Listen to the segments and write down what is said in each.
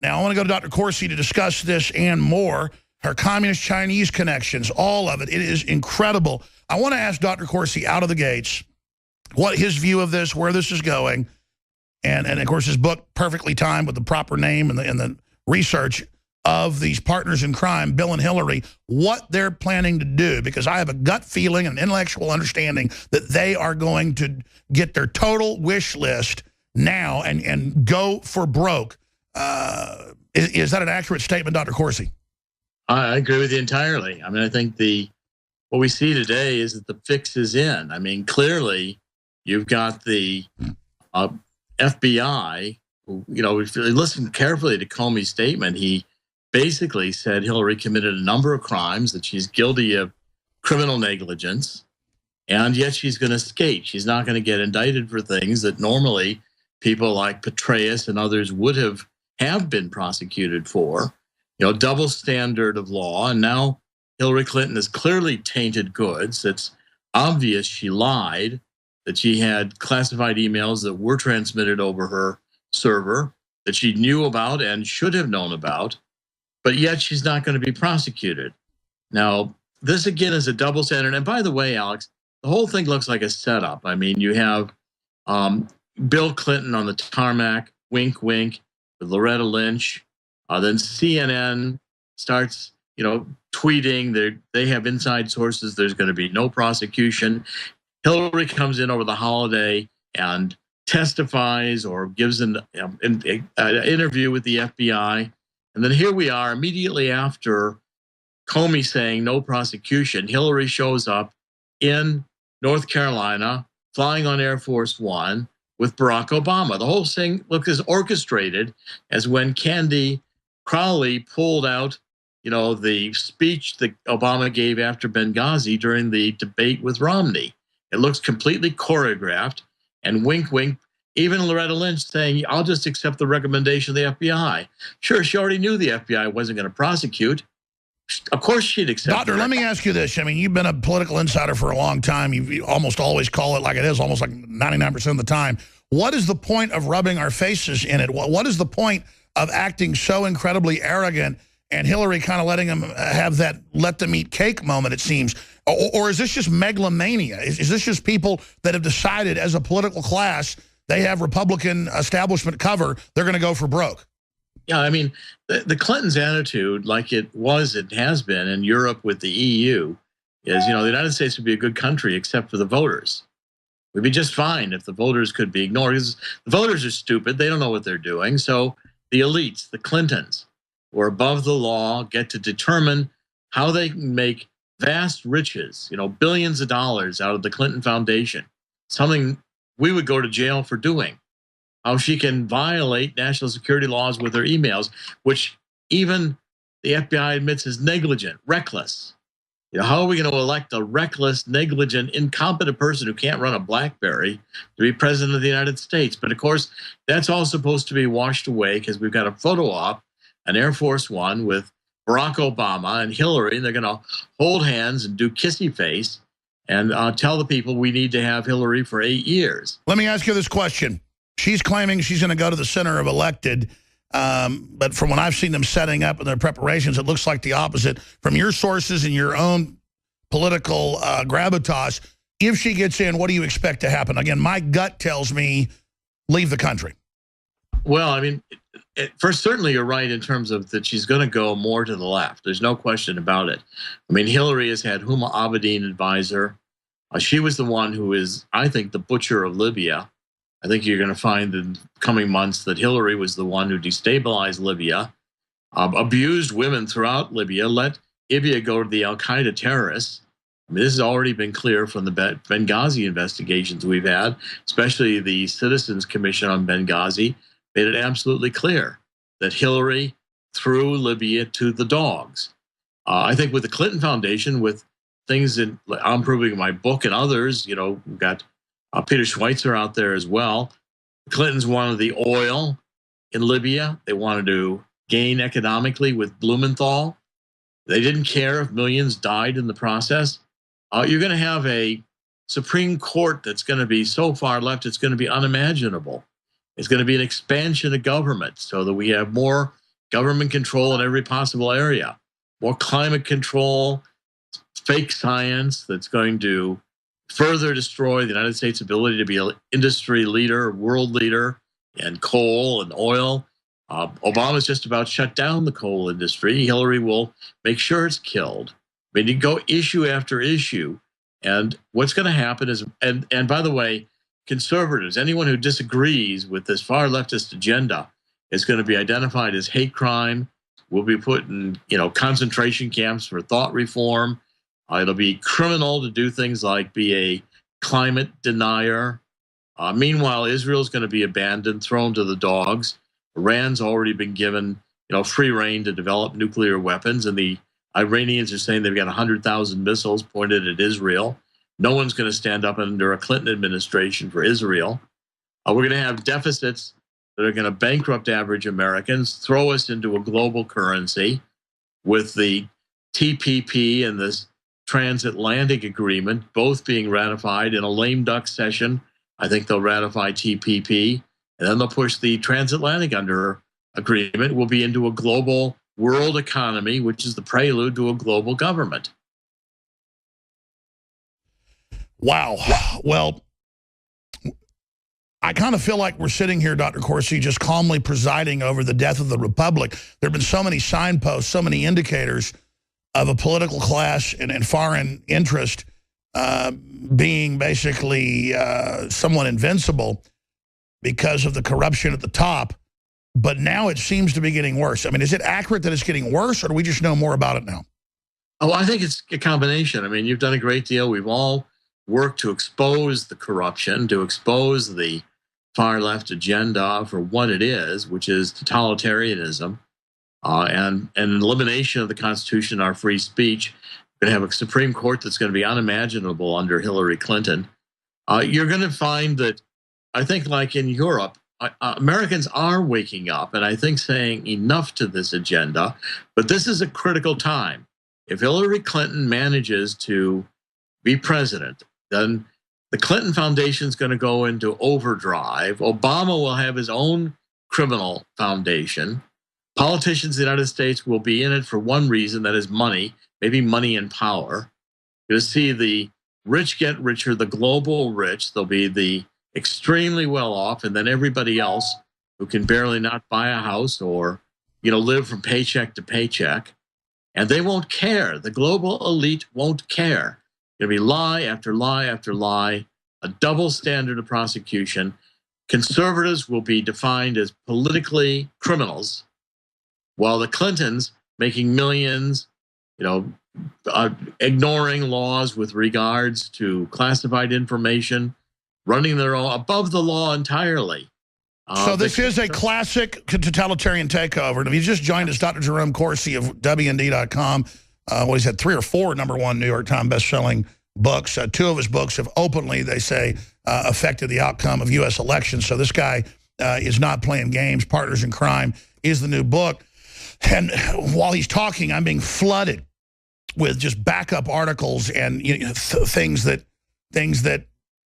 Now, I want to go to Dr. Corse to discuss this and more. Her communist Chinese connections, all of it. It is incredible. I want to ask Dr. Corse out of the gates what his view of this, where this is going, and of course his book, perfectly timed with the proper name and the research of these partners in crime, Bill and Hillary, what they're planning to do, because I have a gut feeling and intellectual understanding that they are going to get their total wish list now and go for broke. Is that an accurate statement, Dr. Corse? I agree with you entirely. I mean, I think what we see today is that the fix is in. I mean, clearly, you've got the FBI. You know, if you listen carefully to Comey's statement, he basically said Hillary committed a number of crimes, that she's guilty of criminal negligence, and yet she's going to skate. She's not going to get indicted for things that normally people like Petraeus and others would have been prosecuted for. You know, double standard of law. And now Hillary Clinton is clearly tainted goods. It's obvious she lied, that she had classified emails that were transmitted over her server, that she knew about and should have known about, but yet she's not going to be prosecuted. Now, this again is a double standard. And by the way, Alex, the whole thing looks like a setup. I mean, you have Bill Clinton on the tarmac, wink, wink, with Loretta Lynch. Then CNN starts, tweeting. They have inside sources. There's going to be no prosecution. Hillary comes in over the holiday and testifies or gives an interview with the FBI. And then here we are immediately after Comey saying no prosecution. Hillary shows up in North Carolina, flying on Air Force One with Barack Obama. The whole thing looks as orchestrated as when Candy Crowley pulled out, the speech that Obama gave after Benghazi during the debate with Romney. It looks completely choreographed, and wink, wink. Even Loretta Lynch saying, I'll just accept the recommendation of the FBI. Sure, she already knew the FBI wasn't going to prosecute. Of course she'd accept. Doctor, let me ask you this. I mean, you've been a political insider for a long time. You almost always call it like it is, almost like 99% of the time. What is the point of rubbing our faces in it? What is the point of acting so incredibly arrogant and Hillary kind of letting them have that let them eat cake moment, it seems? Or is this just megalomania? Is this just people that have decided as a political class they have Republican establishment cover, they're going to go for broke? Yeah, I mean, the Clintons' attitude, like it has been in Europe with the EU, is, the United States would be a good country except for the voters. We'd be just fine if the voters could be ignored, because the voters are stupid. They don't know what they're doing. So the elites, the Clintons, who are above the law, get to determine how they can make vast riches, billions of dollars out of the Clinton Foundation, something we would go to jail for doing. How she can violate national security laws with her emails, which even the FBI admits is negligent, reckless. How are we going to elect a reckless, negligent, incompetent person who can't run a BlackBerry to be president of the United States? But of course, that's all supposed to be washed away because we've got a photo op, an Air Force One with Barack Obama and Hillary, and they're going to hold hands and do kissy face and tell the people we need to have Hillary for 8 years. Let me ask you this question. She's claiming she's going to go to the center of elected, but from when I've seen them setting up in their preparations, it looks like the opposite. From your sources and your own political gravitas, if she gets in, what do you expect to happen? Again, my gut tells me leave the country. Well, I mean, first, certainly you're right in terms of that she's going to go more to the left. There's no question about it. I mean, Hillary has had Huma Abedin advisor. She was the one who is, I think, the butcher of Libya. I think you're going to find in coming months that Hillary was the one who destabilized Libya, abused women throughout Libya, let Libya go to the al-Qaeda terrorists. I mean, this has already been clear from the Benghazi investigations we've had, especially the Citizens Commission on Benghazi, made it absolutely clear that Hillary threw Libya to the dogs. I think with the Clinton Foundation, with things that I'm proving in my book and others, we've got Peter Schweitzer out there as well. The Clintons wanted the oil in Libya. They wanted to gain economically with Blumenthal. They didn't care if millions died in the process. You're going to have a Supreme Court that's going to be so far left, it's going to be unimaginable. It's going to be an expansion of government so that we have more government control in every possible area, more climate control, fake science that's going to further destroy the United States' ability to be an industry leader, world leader in coal and oil. Obama's just about shut down the coal industry. Hillary will make sure it's killed. I mean, you go issue after issue. And what's going to happen is, and by the way, conservatives, anyone who disagrees with this far leftist agenda is going to be identified as hate crime, will be put in, concentration camps for thought reform. It'll be criminal to do things like be a climate denier. Meanwhile, Israel's going to be abandoned, thrown to the dogs. Iran's already been given, free rein to develop nuclear weapons, and the Iranians are saying they've got 100,000 missiles pointed at Israel. No one's going to stand up under a Clinton administration for Israel. We're going to have deficits that are going to bankrupt average Americans, throw us into a global currency with the TPP and this transatlantic agreement both being ratified in a lame duck session. I think they'll ratify TPP, and then they'll push the transatlantic under agreement. We'll be into a global world economy, which is the prelude to a global government. Wow. Well, I kind of feel like we're sitting here, Dr. Corsi, just calmly presiding over the death of the republic. There have been so many signposts, so many indicators of a political class and foreign interest being basically somewhat invincible because of the corruption at the top. But now it seems to be getting worse. I mean, is it accurate that it's getting worse, or do we just know more about it now? Oh, I think it's a combination. I mean, you've done a great deal. We've all worked to expose the corruption, to expose the far left agenda for what it is, which is totalitarianism and an elimination of the Constitution, our free speech. We're going to have a Supreme Court that's going to be unimaginable under Hillary Clinton. You're going to find that, I think like in Europe, Americans are waking up, and I think saying enough to this agenda, but this is a critical time. If Hillary Clinton manages to be president, then the Clinton Foundation is going to go into overdrive. Obama will have his own criminal foundation. Politicians in the United States will be in it for one reason, that is money, maybe money and power. You're going to see the rich get richer, the global rich. They'll be the extremely well off, and then everybody else who can barely not buy a house or, live from paycheck to paycheck. And they won't care. The global elite won't care. It'll be lie after lie after lie, a double standard of prosecution. Conservatives will be defined as politically criminals, while the Clintons making millions, ignoring laws with regards to classified information, running their own above the law entirely. So this is a classic totalitarian takeover. And if you just joined us, Dr. Jerome Corsi of WND.com, he's had 3 or 4 #1 New York Times best-selling books. 2 of his books have openly, they say, affected the outcome of U.S. elections. So this guy is not playing games. Partners in Crime is the new book. And while he's talking, I'm being flooded with just backup articles and things that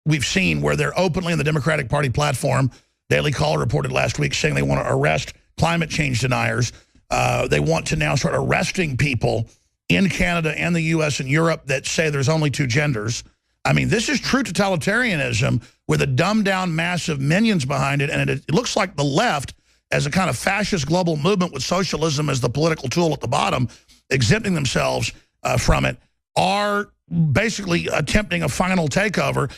we've seen where they're openly in the Democratic Party platform. Daily Caller reported last week saying they want to arrest climate change deniers. They want to now start arresting people in Canada and the U.S. and Europe that say there's only 2 genders. I mean, this is true totalitarianism with a dumbed-down mass of minions behind it, and it looks like the left, as a kind of fascist global movement with socialism as the political tool at the bottom, exempting themselves from it, are basically attempting a final takeover.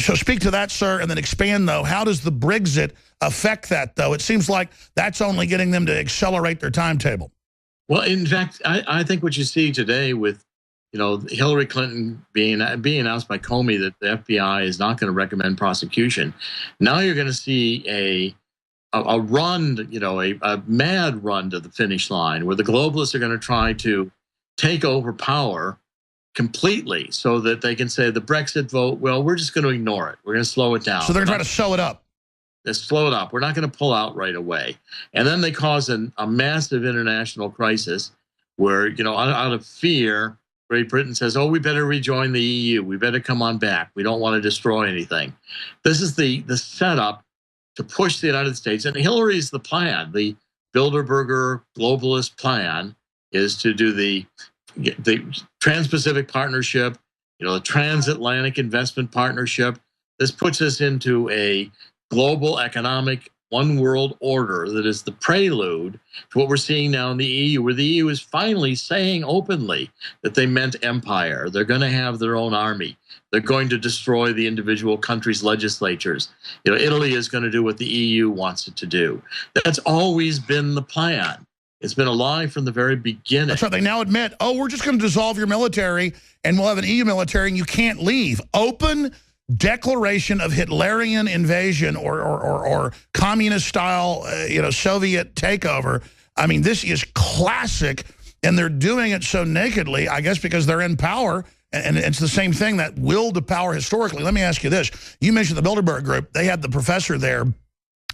So speak to that, sir, and then expand, though. How does the Brexit affect that, though? It seems like that's only getting them to accelerate their timetable. Well, in fact, I think what you see today with, Hillary Clinton being announced by Comey that the FBI is not going to recommend prosecution. Now you're going to see a run, a mad run to the finish line where the globalists are going to try to take over power completely so that they can say the Brexit vote, well, we're just going to ignore it. We're going to slow it down. So they're trying to sew it up. Let's slow it up. We're not going to pull out right away. And then they cause a massive international crisis where, out of fear, Great Britain says, oh, we better rejoin the EU. We better come on back. We don't want to destroy anything. This is the setup to push the United States. And Hillary's the plan. The Bilderberger globalist plan is to do the Trans-Pacific Partnership, the Transatlantic Investment Partnership. This puts us into a global economic one world order that is the prelude to what we're seeing now in the EU, where the EU is finally saying openly that they meant empire. They're going to have their own army. They're going to destroy the individual countries' legislatures. Italy is going to do what the EU wants it to do. That's always been the plan. It's been a lie from the very beginning. That's right. They now admit, oh, we're just going to dissolve your military and we'll have an EU military and you can't leave. Open declaration of Hitlerian invasion or communist-style, Soviet takeover. I mean, this is classic, and they're doing it so nakedly, I guess because they're in power, and it's the same thing, that will to power historically. Let me ask you this. You mentioned the Bilderberg Group. They had the professor there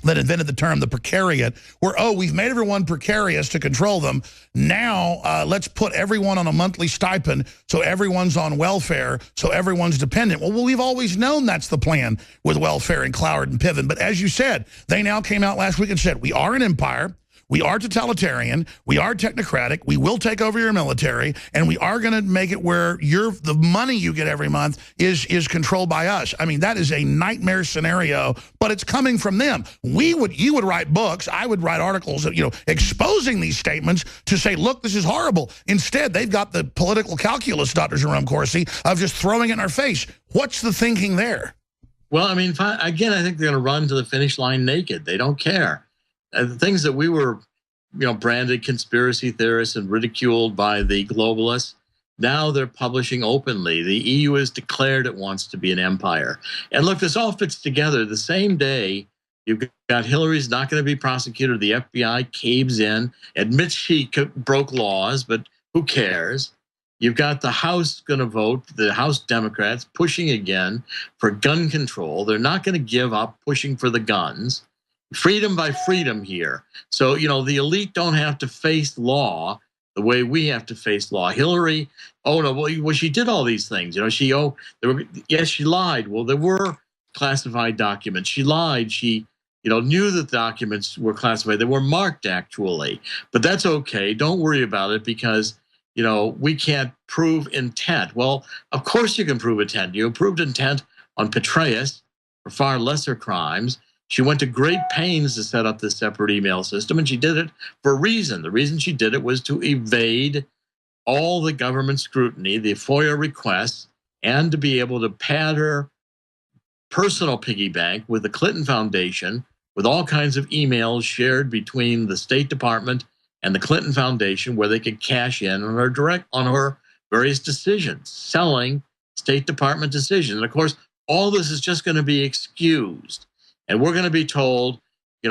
that invented the term, the precariat, where, oh, we've made everyone precarious to control them. Now let's put everyone on a monthly stipend so everyone's on welfare, so everyone's dependent. Well, we've always known that's the plan with welfare and Cloward and Piven. But as you said, they now came out last week and said, we are an empire. We are totalitarian, we are technocratic, we will take over your military, and we are going to make it where the money you get every month is controlled by us. I mean, that is a nightmare scenario, but it's coming from them. You would write books, I would write articles, exposing these statements to say, look, this is horrible. Instead, they've got the political calculus, Dr. Jerome Corse, of just throwing it in our face. What's the thinking there? Well, I mean, again, I think they're going to run to the finish line naked. They don't care. The things that we were, branded conspiracy theorists and ridiculed by the globalists, now they're publishing openly. The EU has declared it wants to be an empire. And look, this all fits together. The same day, you've got Hillary's not going to be prosecuted. The FBI caves in, admits she broke laws, but who cares? You've got the House going to vote, the House Democrats pushing again for gun control. They're not going to give up pushing for the guns. Freedom by freedom here. So, the elite don't have to face law the way we have to face law. Hillary, she did all these things. She lied. Well, there were classified documents. She lied. She, knew that the documents were classified. They were marked, actually. But that's okay. Don't worry about it because, we can't prove intent. Well, of course you can prove intent. You proved intent on Petraeus for far lesser crimes. She went to great pains to set up this separate email system, and she did it for a reason. The reason she did it was to evade all the government scrutiny, the FOIA requests, and to be able to pad her personal piggy bank with the Clinton Foundation, with all kinds of emails shared between the State Department and the Clinton Foundation, where they could cash in on her various decisions, selling State Department decisions. And of course, all this is just going to be excused. And we're going to be told,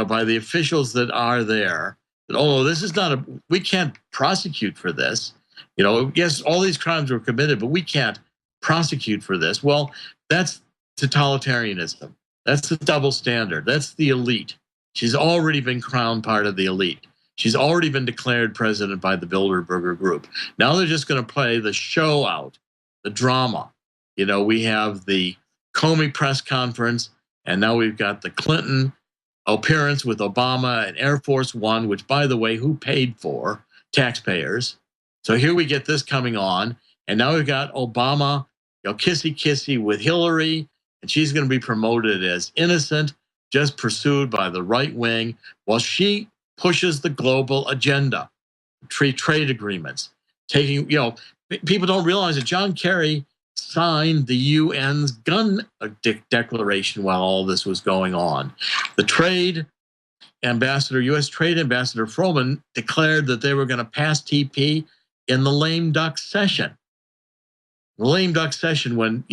by the officials that are there that, this is not we can't prosecute for this. Yes, all these crimes were committed, but we can't prosecute for this. Well, that's totalitarianism. That's the double standard. That's the elite. She's already been crowned part of the elite. She's already been declared president by the Bilderberger Group. Now they're just going to play the show out, the drama. We have the Comey press conference. And now we've got the Clinton appearance with Obama and Air Force One, which, by the way, who paid for? Taxpayers. So here we get this coming on. And now we've got Obama, kissy-kissy with Hillary, and she's going to be promoted as innocent, just pursued by the right wing, while she pushes the global agenda, trade agreements. People don't realize that John Kerry signed the UN's gun declaration while all this was going on. The U.S. Trade Ambassador Froman declared that they were going to pass TP in the lame duck session. The lame duck session when,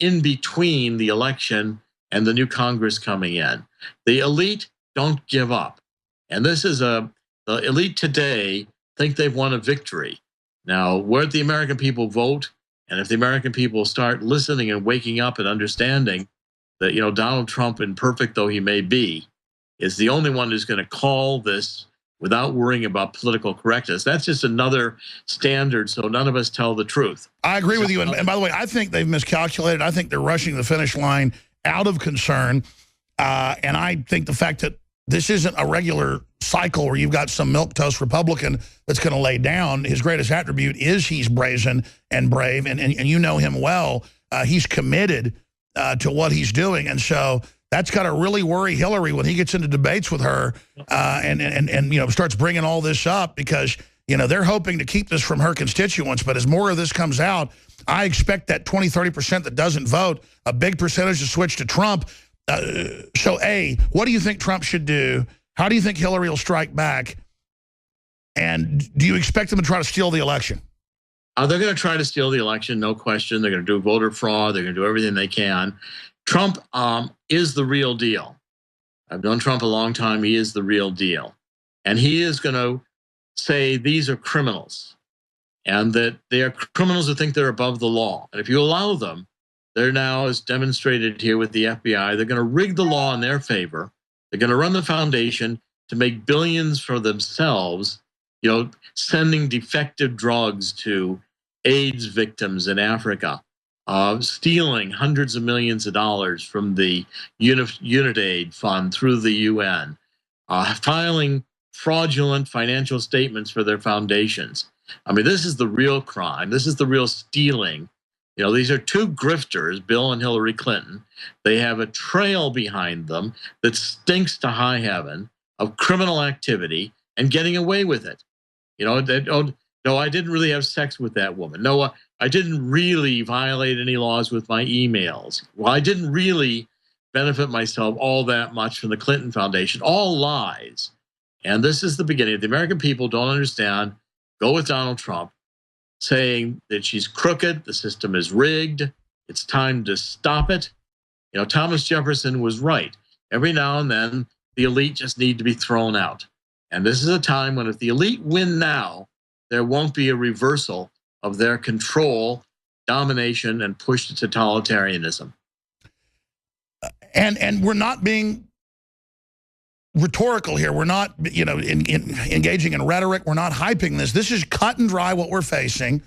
in between the election and the new Congress coming in. The elite don't give up. And this is the elite today think they've won a victory. Now, where the American people vote, and if the American people start listening and waking up and understanding that, Donald Trump, imperfect though he may be, is the only one who's going to call this without worrying about political correctness. That's just another standard, so none of us tell the truth. I agree with you. And by the way, I think they've miscalculated. I think they're rushing the finish line out of concern. And I think the fact that this isn't a regular cycle where you've got some milquetoast Republican that's going to lay down. His greatest attribute is he's brazen and brave, and you know him well. He's committed to what he's doing, and so that's got to really worry Hillary when he gets into debates with her and you know, starts bringing all this up, because you know they're hoping to keep this from her constituents. But as more of this comes out, I expect that 20–30% that doesn't vote, a big percentage to switch to Trump. So, A, what do you think Trump should do? How do you think Hillary will strike back? And do you expect them to try to steal the election? They're going to try to steal the election, no question. They're going to do voter fraud. They're going to do everything they can. Trump is the real deal. I've known Trump a long time. He is the real deal. And he is going to say these are criminals, and that they are criminals who think they're above the law. And if you allow them, they're now, as demonstrated here with the FBI, they're going to rig the law in their favor. They're going to run the foundation to make billions for themselves, you know, sending defective drugs to AIDS victims in Africa, stealing hundreds of millions of dollars from the UnitAid Fund through the UN, filing fraudulent financial statements for their foundations. I mean, this is the real crime. This is the real stealing. You know, these are two grifters, Bill and Hillary Clinton. They have a trail behind them that stinks to high heaven of criminal activity and getting away with it. You know, no, I didn't really have sex with that woman. No, I didn't really violate any laws with my emails. Well, I didn't really benefit myself all that much from the Clinton Foundation. All lies. And this is the beginning. The American people don't understand. Go with Donald Trump, saying that she's crooked, the system is rigged, it's time to stop it. You know, Thomas Jefferson was right. Every now and then, the elite just need to be thrown out. And this is a time when if the elite win now, there won't be a reversal of their control, domination, and push to totalitarianism. And we're not being rhetorical here. We're not, you know, engaging in rhetoric. We're not hyping this. This is cut and dry what we're facing.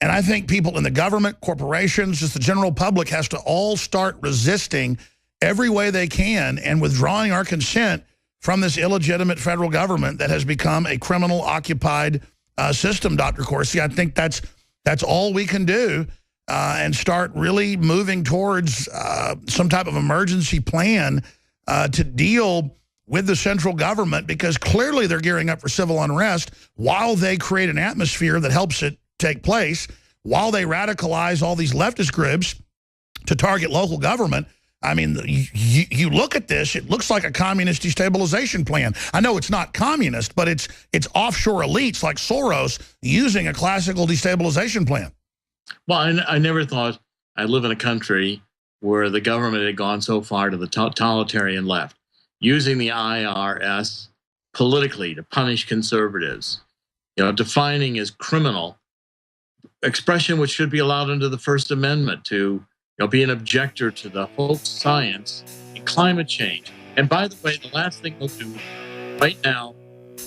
And I think people in the government, corporations, just the general public has to all start resisting every way they can and withdrawing our consent from this illegitimate federal government that has become a criminal-occupied system, Dr. Corsi. I think that's all we can do and start really moving towards some type of emergency plan to deal with the central government, because clearly they're gearing up for civil unrest while they create an atmosphere that helps it take place, while they radicalize all these leftist groups to target local government. I mean, you look at this, it looks like a communist destabilization plan. I know it's not communist, but it's offshore elites like Soros using a classical destabilization plan. Well, I never thought I'd live in a country where the government had gone so far to the totalitarian left, using the IRS politically to punish conservatives, you know, defining as criminal expression which should be allowed under the First Amendment to, you know, be an objector to the whole science and climate change. And by the way, the last thing they'll do right now,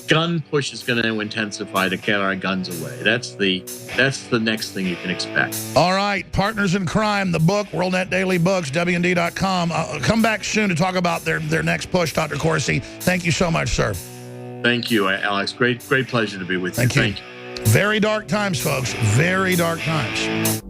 gun push is going to intensify to get our guns away. That's the next thing you can expect. All right, Partners in Crime, the book, WorldNet Daily Books, WND.com. Come back soon to talk about their next push, Dr. Corsi. Thank you so much, sir. Thank you, Alex. Great pleasure to be with you. Thank you. Very dark times, folks. Very dark times.